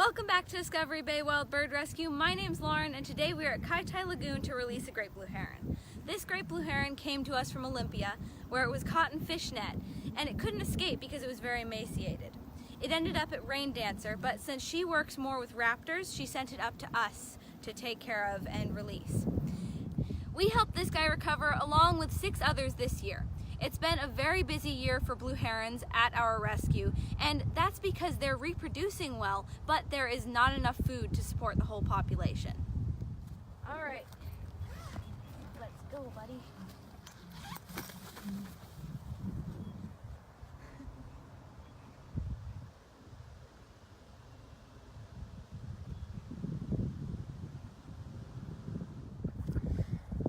Welcome back to Discovery Bay Wild Bird Rescue. My name's Lauren and today we are at Kai Tai Lagoon to release a great blue heron. This great blue heron came to us from Olympia where it was caught in fish net and it couldn't escape because it was very emaciated. It ended up at Rain Dancer, but since she works more with raptors, she sent it up to us to take care of and release. We helped this guy recover along with 6 others this year. It's been a very busy year for blue herons at our rescue, and that's because they're reproducing well, but there is not enough food to support the whole population. All right, let's go, buddy.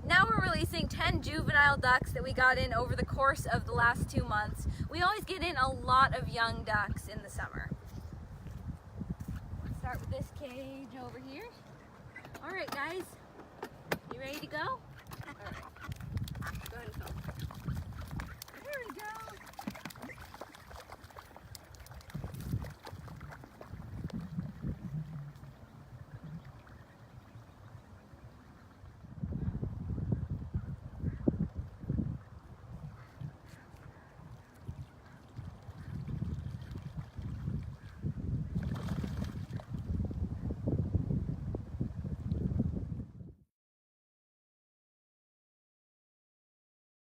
Now we're releasing 10 juvenile ducks that we got in over the course of the last 2 months. We always get in a lot of young ducks in the summer. Let's start with this cage over here. All right, guys, you ready to go? All right, go ahead and film.